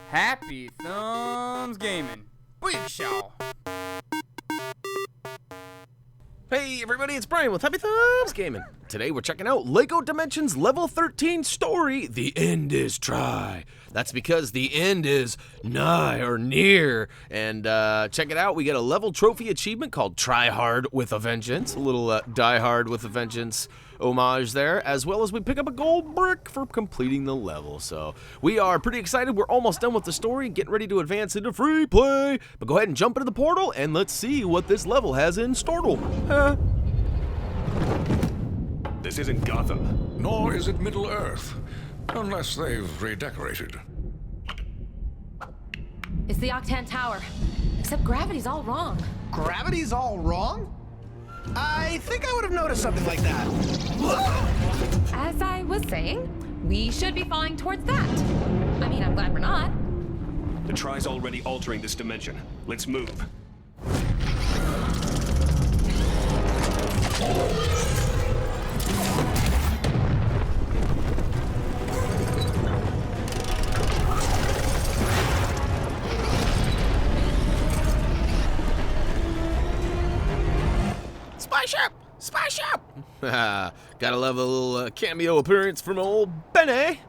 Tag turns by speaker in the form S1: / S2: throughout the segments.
S1: Happy Thumbs Gaming. Big show.
S2: Hey everybody, it's Brian with HappyThumbsGaming. Today we're checking out LEGO Dimensions Level 13 Story, The End is Try. That's because the end is nigh or near. And check it out, we get a level trophy achievement called Try Hard with a Vengeance. A little Die Hard with a Vengeance homage there, as well as we pick up a gold brick for completing the level. So we are pretty excited. We're almost done with the story, getting ready to advance into free play. But go ahead and jump into the portal and let's see what this level has in store.
S3: This isn't Gotham. Nor is it Middle-earth. Unless they've redecorated.
S4: It's the Octan Tower. Except gravity's all wrong.
S5: Gravity's all wrong? I think I would have noticed something like that.
S4: As I was saying, we should be falling towards that. I mean, I'm glad we're not.
S6: The Try's already altering this dimension. Let's move.
S2: Spaceship! Gotta love a little cameo appearance from old Benny.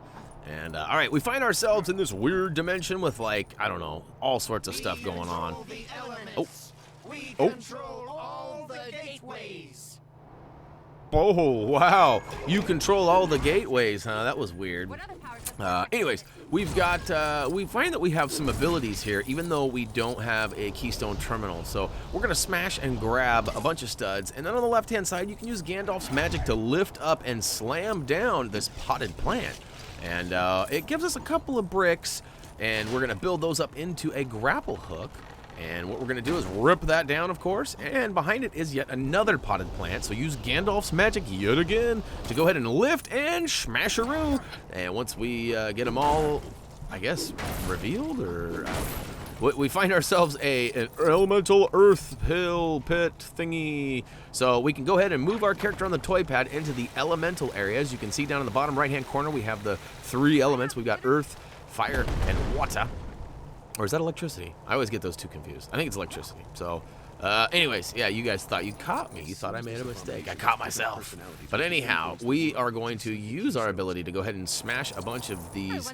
S2: And all right, we find ourselves in this weird dimension with, like, I don't know, all sorts of stuff going on.
S5: Control all the gateways.
S2: Oh, wow. You control all the gateways, huh? That was weird. Anyways, we've got, we find that we have some abilities here, even though we don't have a keystone terminal. So we're going to smash and grab a bunch of studs. And then on the left-hand side, you can use Gandalf's magic to lift up and slam down this potted plant. And it gives us a couple of bricks, and we're going to build those up into a grapple hook. And what we're going to do is rip that down, of course, and behind it is yet another potted plant. So use Gandalf's magic yet again to go ahead and lift and smash-a-roo. And once we get them all, I guess, revealed, or we find ourselves an elemental earth hill pit thingy. So we can go ahead and move our character on the toy pad into the elemental area. As you can see down in the bottom right-hand corner, we have the 3 elements. We've got earth, fire, and water. Or is that electricity? I always get those two confused. I think it's electricity. So, anyways, yeah, you guys thought you caught me. You thought I made a mistake. I caught myself. But anyhow, we are going to use our ability to go ahead and smash a bunch of these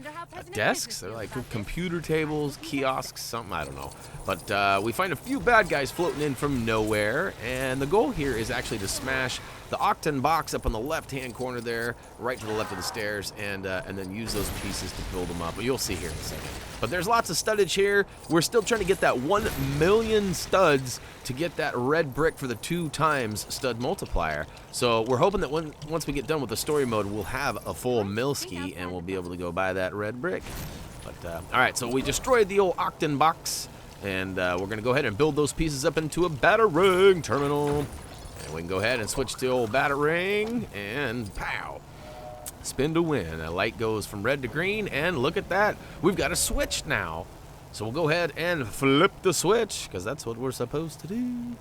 S2: desks. They're like computer tables, kiosks, something, I don't know. But we find a few bad guys floating in from nowhere. And the goal here is actually to smash the Octan box up on the left-hand corner there, right to the left of the stairs, and then use those pieces to build them up. But you'll see here in a second. But there's lots of studdage here. We're still trying to get that 1 million studs to get that red brick for the 2 times stud multiplier. So we're hoping that once we get done with the story mode, we'll have a full Milski, and we'll be able to go buy that red brick. But all right, so we destroyed the old Octan box, and we're going to go ahead and build those pieces up into a battering terminal. And we can go ahead and switch to old battering, and pow. Spin to win. A light goes from red to green, and look at that. We've got a switch now. So we'll go ahead and flip the switch, because that's what we're supposed to do.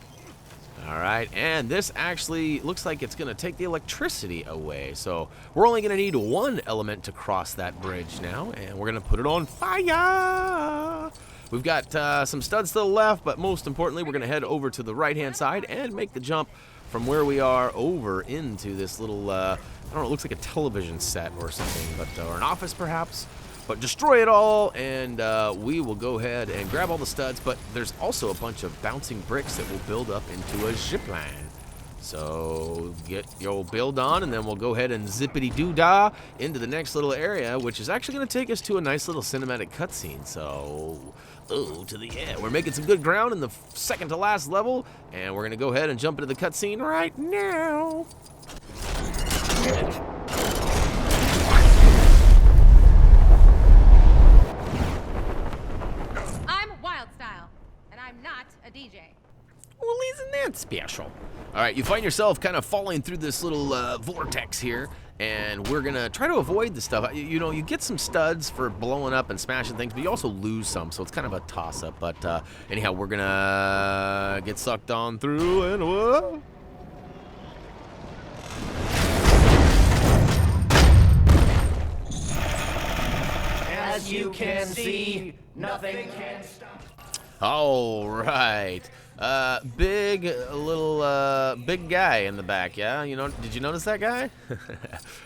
S2: All right, and this actually looks like it's going to take the electricity away. So we're only going to need 1 element to cross that bridge now, and we're going to put it on fire. We've got some studs to the left, but most importantly, we're going to head over to the right-hand side and make the jump from where we are over into this little, I don't know, it looks like a television set or something, but or an office perhaps. But destroy it all, and we will go ahead and grab all the studs, but there's also a bunch of bouncing bricks that will build up into a zipline. So get your build on, and then we'll go ahead and zippity-doo-dah into the next little area, which is actually going to take us to a nice little cinematic cutscene. So, we're making some good ground in the second to last level, and we're going to go ahead and jump into the cutscene right now.
S4: I'm Wildstyle, and I'm not a DJ.
S2: Well, isn't that special? All right, you find yourself kind of falling through this little vortex here, and we're gonna try to avoid the stuff. You know, you get some studs for blowing up and smashing things, but you also lose some, so it's kind of a toss-up. But anyhow, we're gonna get sucked on through, and whoa.
S5: As you can see, nothing can stop.
S2: All right. Big guy in the back, yeah? Did you notice that guy?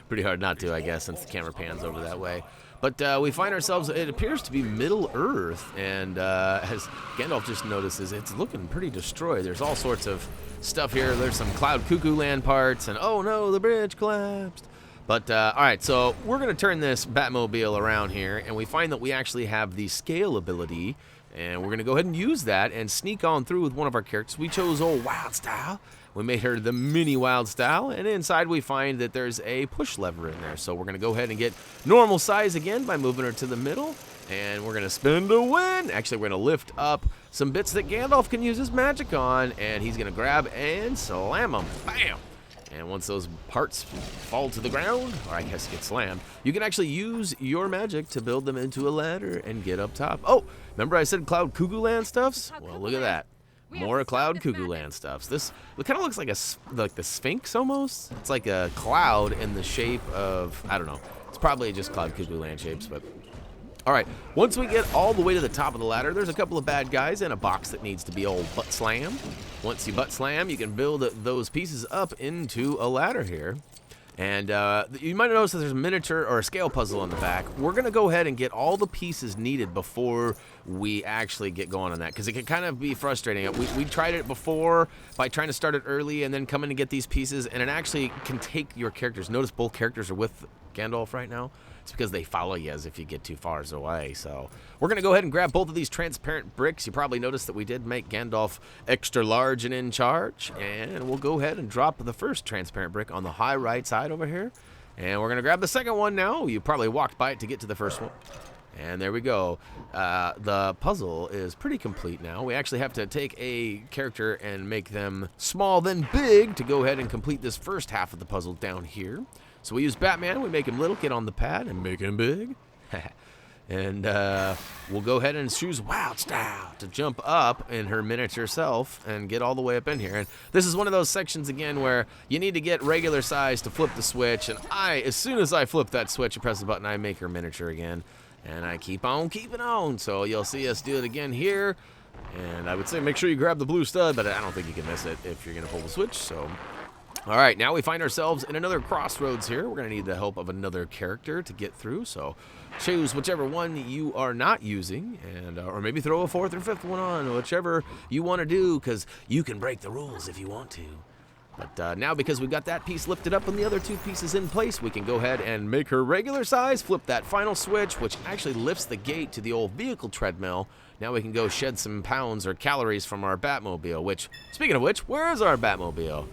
S2: Pretty hard not to, I guess, since the camera pans over that way. But we find ourselves, it appears to be Middle Earth, and as Gandalf just notices, it's looking pretty destroyed. There's all sorts of stuff here. There's some Cloud Cuckoo Land parts, and oh no, the bridge collapsed. But, all right, so we're going to turn this Batmobile around here, and we find that we actually have the scale ability, and we're going to go ahead and use that and sneak on through with one of our characters. We chose old Wild Style. We made her the mini Wild Style, and inside we find that there's a push lever in there. So we're going to go ahead and get normal size again by moving her to the middle, and we're going to spin to win. Actually, we're going to lift up some bits that Gandalf can use his magic on, and he's going to grab and slam them. Bam! And once those parts fall to the ground, or I guess get slammed, you can actually use your magic to build them into a ladder and get up top. Oh, remember I said Cloud Cuckoo Land stuffs? Well, look at that. More Cloud Cuckoo Land stuffs. This kind of looks like like the Sphinx almost. It's like a cloud in the shape of, I don't know. It's probably just Cloud Cuckoo Land shapes, but... All right, once we get all the way to the top of the ladder, there's a couple of bad guys and a box that needs to be old butt slammed. Once you butt slam, you can build those pieces up into a ladder here. And you might notice that there's a miniature or a scale puzzle on the back. We're going to go ahead and get all the pieces needed before we actually get going on that, because it can kind of be frustrating. We tried it before by trying to start it early and then come in and get these pieces, and it actually can take your characters. Notice both characters are with Gandalf right now. It's because they follow you as if you get too far away. So we're going to go ahead and grab both of these transparent bricks. You probably noticed that we did make Gandalf extra large and in charge. And we'll go ahead and drop the first transparent brick on the high right side over here. And we're going to grab the second one now. You probably walked by it to get to the first one. And there we go. The puzzle is pretty complete now. We actually have to take a character and make them small then big to go ahead and complete this first half of the puzzle down here. So we use Batman, we make him little, get on the pad, and make him big. And we'll go ahead and choose Wild Style to jump up in her miniature self and get all the way up in here. And this is one of those sections, again, where you need to get regular size to flip the switch. And as soon as I flip that switch and press the button, I make her miniature again. And I keep on keeping on. So you'll see us do it again here. And I would say make sure you grab the blue stud, but I don't think you can miss it if you're going to pull the switch. So... All right, now we find ourselves in another crossroads here. We're going to need the help of another character to get through, so choose whichever one you are not using, and or maybe throw a fourth or fifth one on, whichever you want to do, because you can break the rules if you want to. But now, because we've got that piece lifted up and the other two pieces in place, we can go ahead and make her regular size, flip that final switch, which actually lifts the gate to the old vehicle treadmill. Now we can go shed some pounds or calories from our Batmobile, which, speaking of which, where is our Batmobile?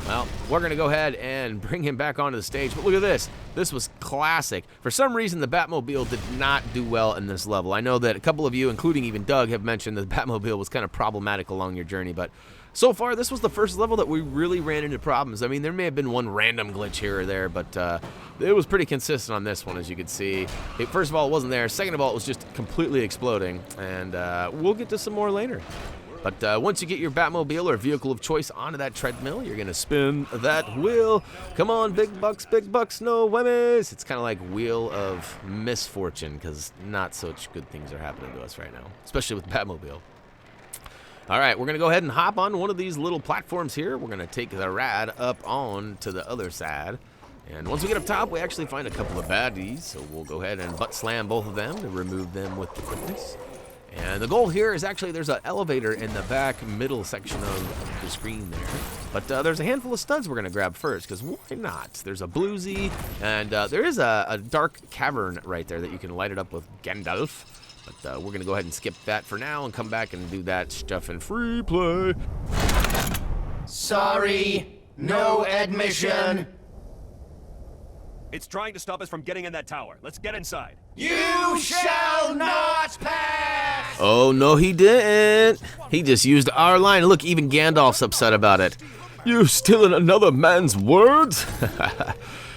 S2: Well, we're going to go ahead and bring him back onto the stage. But look at this. This was classic. For some reason, the Batmobile did not do well in this level. I know that a couple of you, including even Doug, have mentioned that the Batmobile was kind of problematic along your journey. But so far, this was the first level that we really ran into problems. I mean, there may have been one random glitch here or there, but it was pretty consistent on this one, as you can see. First of all, it wasn't there. Second of all, it was just completely exploding. And we'll get to some more later. But once you get your Batmobile or vehicle of choice onto that treadmill, you're going to spin that wheel. Come on, big bucks, no whammies. It's kind of like Wheel of Misfortune, because not such good things are happening to us right now, especially with Batmobile. All right, we're going to go ahead and hop on one of these little platforms here. We're going to take the rad up on to the other side. And once we get up top, we actually find a couple of baddies. So we'll go ahead and butt slam both of them to remove them with the quickness. And the goal here is actually there's an elevator in the back middle section of the screen there. But there's a handful of studs we're going to grab first, because why not? There's a bluesy, and there is a dark cavern right there that you can light it up with Gandalf. But we're going to go ahead and skip that for now and come back and do that stuff in free play.
S5: Sorry, no admission.
S6: It's trying to stop us from getting in that tower. Let's get inside.
S5: You shall not pass!
S2: Oh, no, he didn't. He just used our line. Look, even Gandalf's upset about it. You stealing another man's words?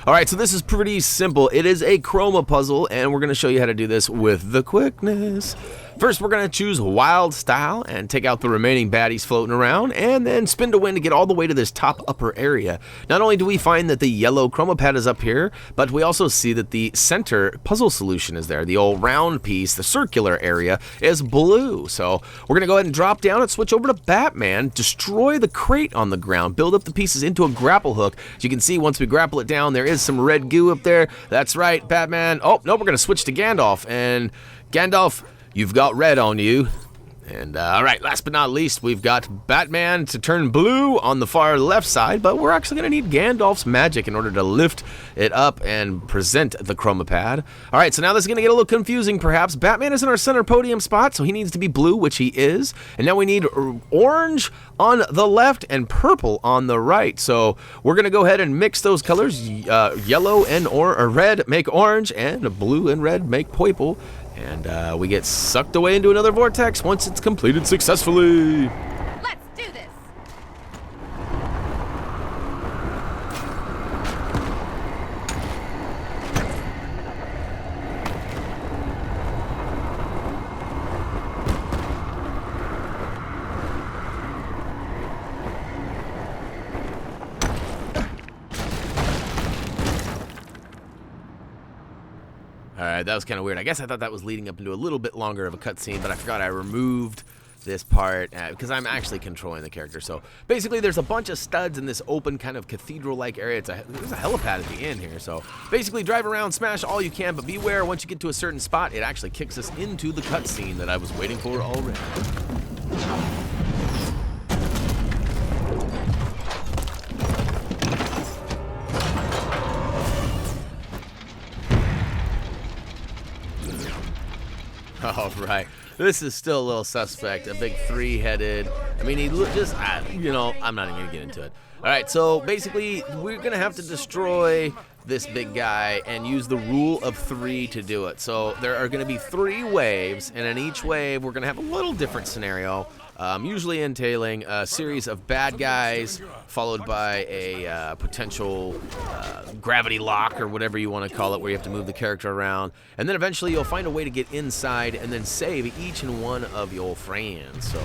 S2: All right, so this is pretty simple. It is a chroma puzzle, and we're going to show you how to do this with the quickness. first we're going to choose Wild Style and take out the remaining baddies floating around, and then spin to win to get all the way to this top upper area. Not only do we find that the yellow chroma pad is up here, but we also see that the center puzzle solution is there. The old round piece, the circular area, is blue. So we're going to go ahead and drop down and switch over to Batman, destroy the crate on the ground, build up the pieces into a grapple hook. As you can see, once we grapple it down, there is some red goo up there. That's right, Batman. Oh, no, we're going to switch to Gandalf. And Gandalf, you've got red on you. And all right, last but not least, we've got Batman to turn blue on the far left side, but we're actually going to need Gandalf's magic in order to lift it up and present the chroma pad. All right, so now this is going to get a little confusing, perhaps. Batman is in our center podium spot, so he needs to be blue, which he is. And now we need orange on the left and purple on the right. So we're going to go ahead and mix those colors. Yellow and red make orange, and blue and red make purple. And we get sucked away into another vortex once it's completed successfully.
S4: Let's do this.
S2: Alright, that was kind of weird. I guess I thought that was leading up into a little bit longer of a cutscene, but I forgot I removed this part because I'm actually controlling the character. So basically there's a bunch of studs in this open kind of cathedral-like area. There's a helipad at the end here. So basically drive around, smash all you can, but beware once you get to a certain spot, it actually kicks us into the cutscene that I was waiting for already. All right, this is still a little suspect. A big three-headed. I mean, he just, you know, I'm not even gonna get into it. All right, so basically, we're gonna have to destroy this big guy and use the rule of 3 to do it. So there are gonna be 3 waves, and in each wave, we're gonna have a little different scenario. Usually entailing a series of bad guys followed by a potential gravity lock or whatever you want to call it, where you have to move the character around, and then eventually you'll find a way to get inside and then save each and one of your friends. So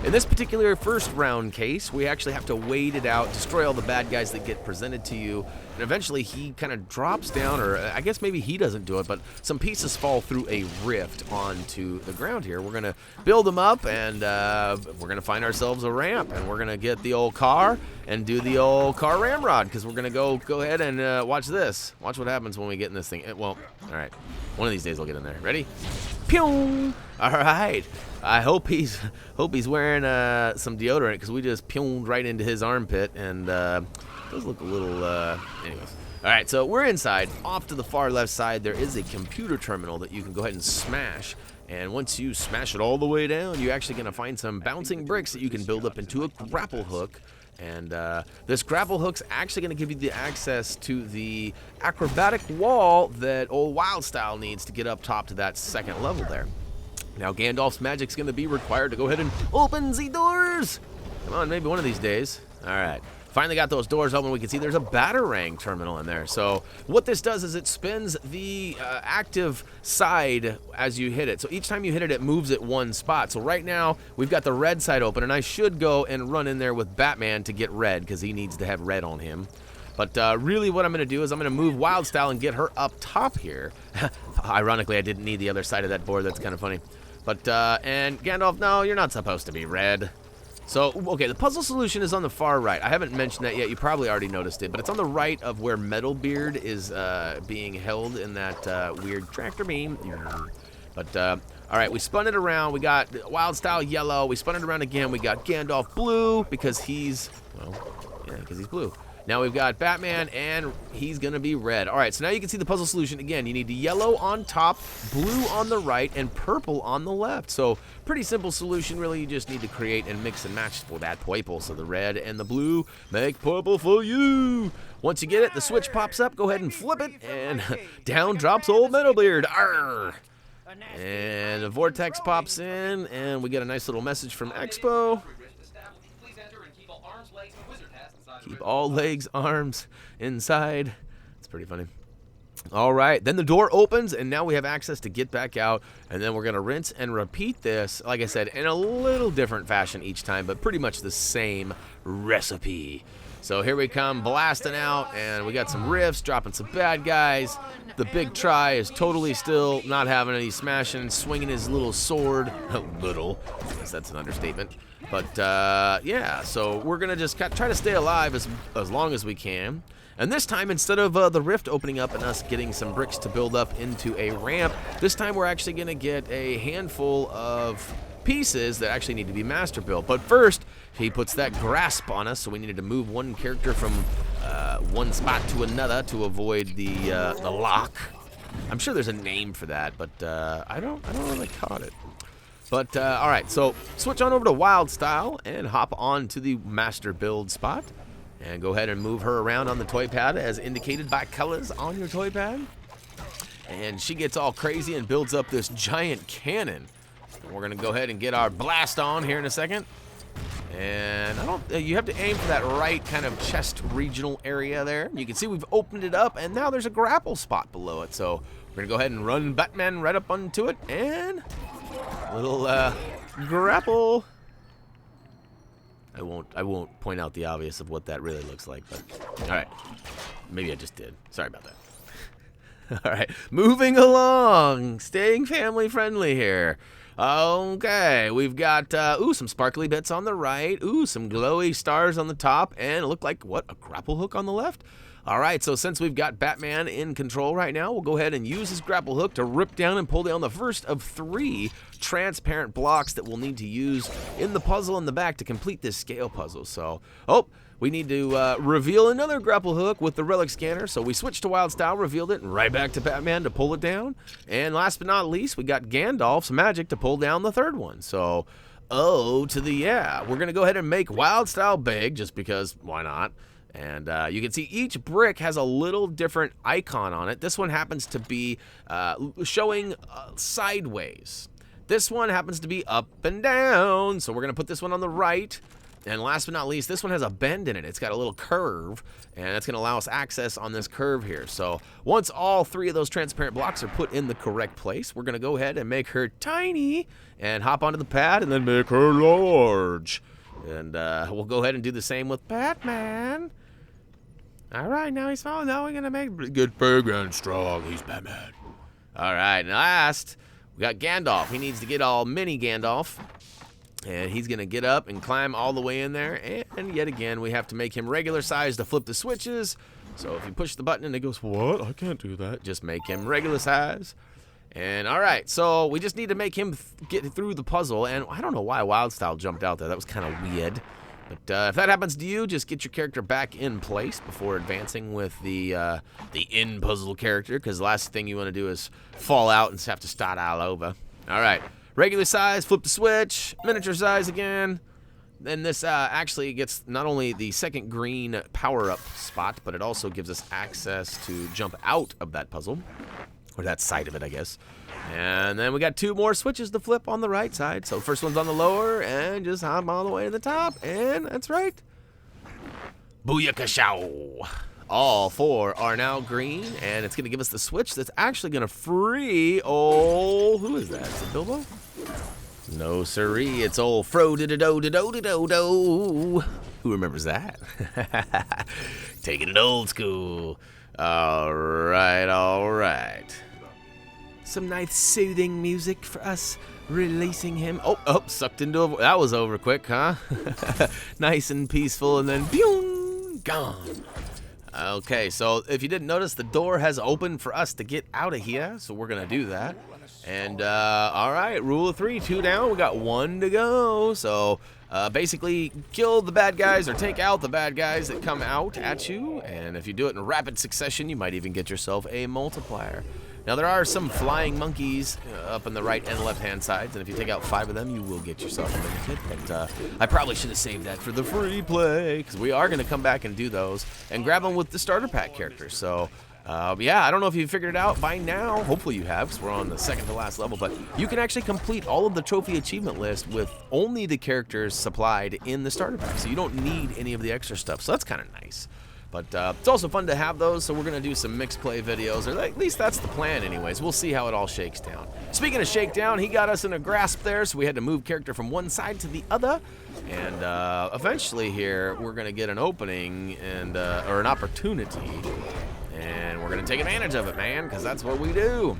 S2: in this particular first round case, we actually have to wait it out, destroy all the bad guys that get presented to you, and eventually he kind of drops down, or I guess maybe he doesn't do it, but some pieces fall through a rift onto the ground here. We're going to build them up, and we're going to find ourselves a ramp, and we're going to get the old car and do the old car ramrod, because we're going to go ahead and watch this. Watch what happens when we get in this thing. Well, all right. One of these days I'll get in there. Ready? Pew! All right. I hope he's wearing some deodorant, because we just pewed right into his armpit, and it does look a little, anyways. All right, so we're inside. Off to the far left side, there is a computer terminal that you can go ahead and smash. And once you smash it all the way down, you're actually going to find some bouncing bricks that you can build up into a grapple hook. And this grapple hook's actually going to give you the access to the acrobatic wall that old Wild Style needs to get up top to that second level there. Now Gandalf's magic's going to be required to go ahead and open the doors. Come on, maybe one of these days. All right. Finally got those doors open. We can see there's a Batarang terminal in there. So what this does is it spins the active side as you hit it. So each time you hit it, it moves at one spot. So right now, we've got the red side open, and I should go and run in there with Batman to get red, because he needs to have red on him. But really what I'm going to do is I'm going to move Wild Style and get her up top here. Ironically, I didn't need the other side of that board. That's kind of funny. But, and Gandalf, no, you're not supposed to be red. So, okay, the puzzle solution is on the far right. I haven't mentioned that yet. You probably already noticed it, but it's on the right of where Metalbeard is being held in that weird tractor beam. But, all right, we spun it around. We got Wild Style yellow. We spun it around again. We got Gandalf blue because he's, well, yeah, because he's blue. Now we've got Batman, and he's going to be red. All right, so now you can see the puzzle solution. Again, you need yellow on top, blue on the right, and purple on the left. So pretty simple solution, really. You just need to create and mix and match for that purple. So the red and the blue make purple for you. Once you get it, the switch pops up. Go ahead and flip it, and down drops old Metalbeard. Arr! And the vortex pops in, and we get a nice little message from Expo. Keep all legs, arms inside. It's pretty funny. All right, then the door opens, and now we have access to get back out, and then we're going to rinse and repeat this, like I said, in a little different fashion each time, but pretty much the same recipe. So here we come, blasting out, and we got some rifts, dropping some bad guys. The big try is totally still not having any smashing, swinging his little sword. Little, I guess that's an understatement. But, yeah, so we're going to just try to stay alive as long as we can. And this time, instead of the rift opening up and us getting some bricks to build up into a ramp, this time we're actually going to get a handful of pieces that actually need to be master built. But first, he puts that grasp on us, so we needed to move one character from one spot to another to avoid the lock. I'm sure there's a name for that, but I don't really caught it. But all right, so switch on over to Wild Style and hop on to the master build spot. And go ahead and move her around on the toy pad as indicated by colors on your toy pad. And she gets all crazy and builds up this giant cannon. And we're going to go ahead and get our blast on here in a second. And you have to aim for that right kind of chest regional area there. You can see we've opened it up, and now there's a grapple spot below it. So we're going to go ahead and run Batman right up onto it. And a little grapple. I won't point out the obvious of what that really looks like, but all right. Maybe I just did. Sorry about that. All right, moving along, staying family friendly here. Okay, we've got some sparkly bits on the right, some glowy stars on the top, and it looked like a grapple hook on the left. All right, so since we've got Batman in control right now, we'll go ahead and use his grapple hook to rip down and pull down the first of 3 transparent blocks that we'll need to use in the puzzle in the back to complete this scale puzzle. So, we need to reveal another grapple hook with the relic scanner. So we switched to Wild Style, revealed it, and right back to Batman to pull it down. And last but not least, we got Gandalf's magic to pull down the third one. So, we're going to go ahead and make Wild Style big, just because, why not? And you can see each brick has a little different icon on it. This one happens to be showing sideways. This one happens to be up and down. So we're going to put this one on the right. And last but not least, this one has a bend in it. It's got a little curve, and that's going to allow us access on this curve here. So once all 3 of those transparent blocks are put in the correct place, we're going to go ahead and make her tiny and hop onto the pad and then make her large. And we'll go ahead and do the same with Batman. All right, now he's small. Now we're going to make good, big, and strong. He's Batman. All right, and last, we got Gandalf. He needs to get all mini Gandalf. And he's going to get up and climb all the way in there. And yet again, we have to make him regular size to flip the switches. So if you push the button and it goes, what? I can't do that. Just make him regular size. And all right, so we just need to make him get through the puzzle. And I don't know why Wild Style jumped out there. That was kind of weird. But if that happens to you, just get your character back in place before advancing with the in-puzzle character, because the last thing you want to do is fall out and have to start all over. All right, regular size, flip the switch, miniature size again. Then this actually gets not only the second green power-up spot, but it also gives us access to jump out of that puzzle, or that side of it, I guess. And then we got 2 more switches to flip on the right side. So first one's on the lower, and just hop all the way to the top. And that's right. Booyakashow. All 4 are now green, and it's going to give us the switch that's actually going to free who is that? Is it Bilbo? No, siree. It's old frodo-do-do-do-do-do-do. Who remembers that? Taking it old school. All right, all right. Some nice soothing music for us releasing him. Sucked into a... That was over quick, huh? Nice and peaceful, and then boom, gone. Okay, so if you didn't notice, the door has opened for us to get out of here, so we're going to do that. And, all right, rule of 3, 2 down. We got 1 to go. So, basically, kill the bad guys or take out the bad guys that come out at you. And if you do it in rapid succession, you might even get yourself a multiplier. Now, there are some flying monkeys up on the right and left-hand sides, and if you take out 5 of them, you will get yourself a mini-kit. But I probably should have saved that for the free play, because we are going to come back and do those and grab them with the starter pack characters. So, yeah, I don't know if you figured it out by now. Hopefully you have, because we're on the second to last level. But you can actually complete all of the trophy achievement list with only the characters supplied in the starter pack. So you don't need any of the extra stuff. So that's kind of nice. But it's also fun to have those, so we're going to do some mixed play videos, or at least that's the plan anyways. We'll see how it all shakes down. Speaking of shakedown, he got us in a grasp there, so we had to move character from one side to the other. And eventually here, we're going to get an opening and or an opportunity. And we're going to take advantage of it, man, because that's what we do.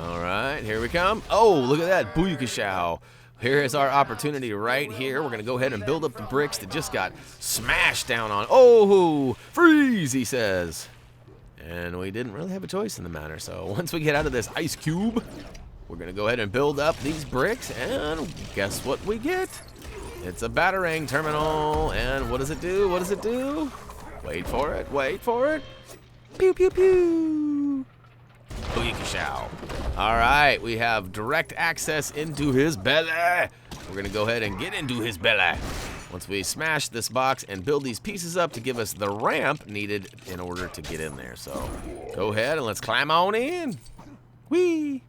S2: All right, here we come. Oh, look at that. Booyakashow. Here is our opportunity right here. We're going to go ahead and build up the bricks that just got smashed down on. Oh, freeze, he says. And we didn't really have a choice in the matter. So once we get out of this ice cube, we're going to go ahead and build up these bricks. And guess what we get? It's a batarang terminal. And what does it do? What does it do? Wait for it. Wait for it. Pew, pew, pew. Booyakashow. All right, we have direct access into his belly. We're going to go ahead and get into his belly. Once we smash this box and build these pieces up to give us the ramp needed in order to get in there. So go ahead and let's climb on in. Whee!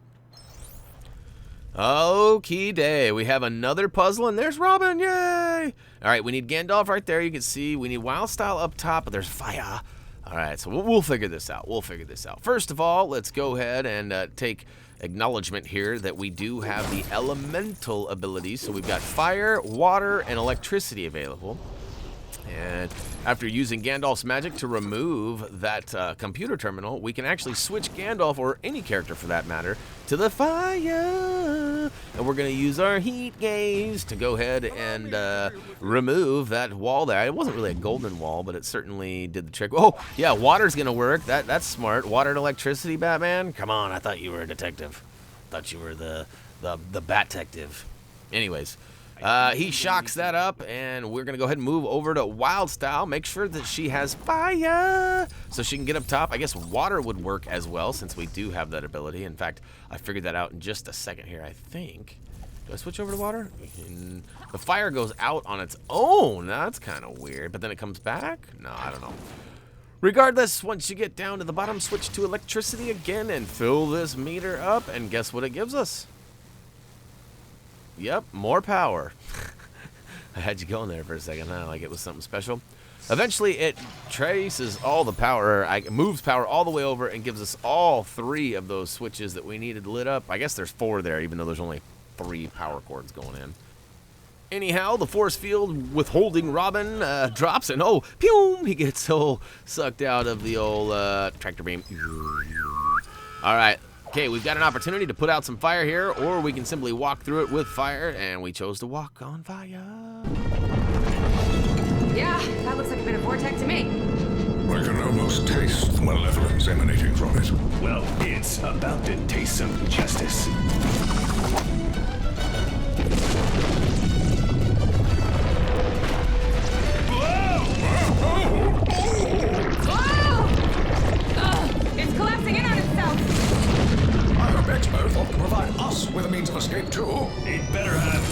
S2: Okie day. We have another puzzle, and there's Robin. Yay! All right, we need Gandalf right there. You can see we need Wild Style up top, but there's fire. All right, so we'll figure this out. We'll figure this out. First of all, let's go ahead and take acknowledgement here that we do have the elemental abilities. So we've got fire, water, and electricity available. And after using Gandalf's magic to remove that computer terminal, we can actually switch Gandalf, or any character for that matter, to the fire. And we're going to use our heat gaze to go ahead and remove that wall there. It wasn't really a golden wall, but it certainly did the trick. Oh, yeah, water's going to work. That's smart. Water and electricity, Batman? Come on, I thought you were a detective. I thought you were the Bat-tective. Anyways. He shocks that up, and we're going to go ahead and move over to Wild Style. Make sure that she has fire so she can get up top. I guess water would work as well since we do have that ability. In fact, I figured that out in just a second here, I think. Do I switch over to water? And the fire goes out on its own. That's kind of weird, but then it comes back? No, I don't know. Regardless, once you get down to the bottom, switch to electricity again and fill this meter up, and guess what it gives us? Yep, more power. I had you going there for a second, huh? Like it was something special. Eventually, it traces all the power, moves power all the way over and gives us all 3 of those switches that we needed lit up. I guess there's 4 there, even though there's only 3 power cords going in. Anyhow, the force field withholding Robin drops, and oh, pew! He gets all sucked out of the old tractor beam. All right. Okay, we've got an opportunity to put out some fire here, or we can simply walk through it with fire, and we chose to walk on fire.
S4: Yeah, that looks like a bit of vortex to me.
S3: I can almost taste the malevolence emanating from it.
S6: Well, it's about to taste some justice.
S4: It's collapsing in on itself.
S3: I bet Earth ought to provide us with a means of escape too.
S6: It better have.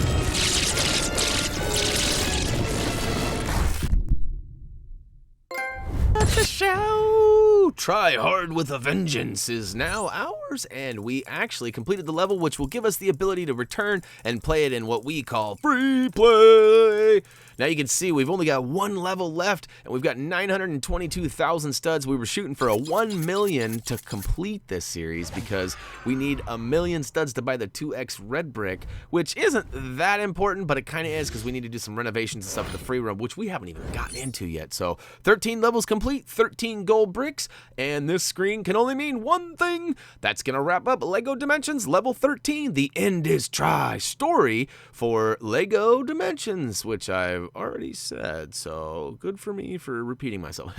S2: The show! Try Hard with a Vengeance is now ours, and we actually completed the level, which will give us the ability to return and play it in what we call free play. Now you can see we've only got 1 level left, and we've got 922,000 studs. We were shooting for a 1 million to complete this series because we need 1 million studs to buy the 2x red brick, which isn't that important, but it kind of is because we need to do some renovations and stuff in the free roam, which we haven't even gotten into yet. So 13 levels complete, 13 gold bricks, and this screen can only mean one thing. That's going to wrap up LEGO Dimensions Level 13, The End is Try story for LEGO Dimensions, which I've already said, so good for me for repeating myself.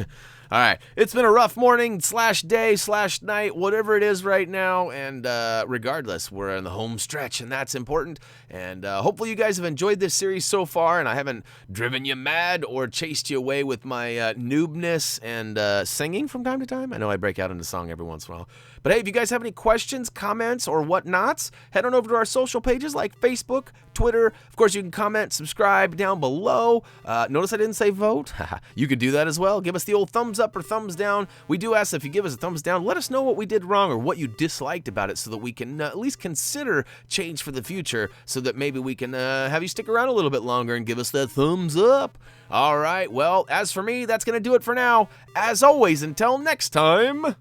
S2: All right, it's been a rough morning / day / night, whatever it is right now, and regardless, we're in the home stretch, and that's important, and hopefully you guys have enjoyed this series so far, and I haven't driven you mad or chased you away with my noobness and singing from time to time. I know I break out into song every once in a while. But hey, if you guys have any questions, comments, or whatnots, head on over to our social pages like Facebook, Twitter. Of course, you can comment, subscribe down below. Notice I didn't say vote. You could do that as well. Give us the old thumbs up or thumbs down. We do ask if you give us a thumbs down, let us know what we did wrong or what you disliked about it so that we can at least consider change for the future so that maybe we can have you stick around a little bit longer and give us that thumbs up. All right, well, as for me, that's going to do it for now. As always, until next time...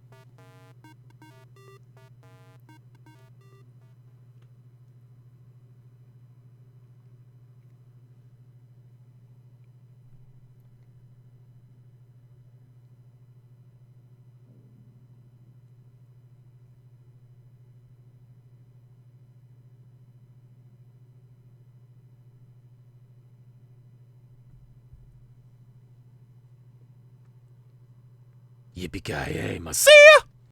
S2: Yippee-ki-yay, see ya!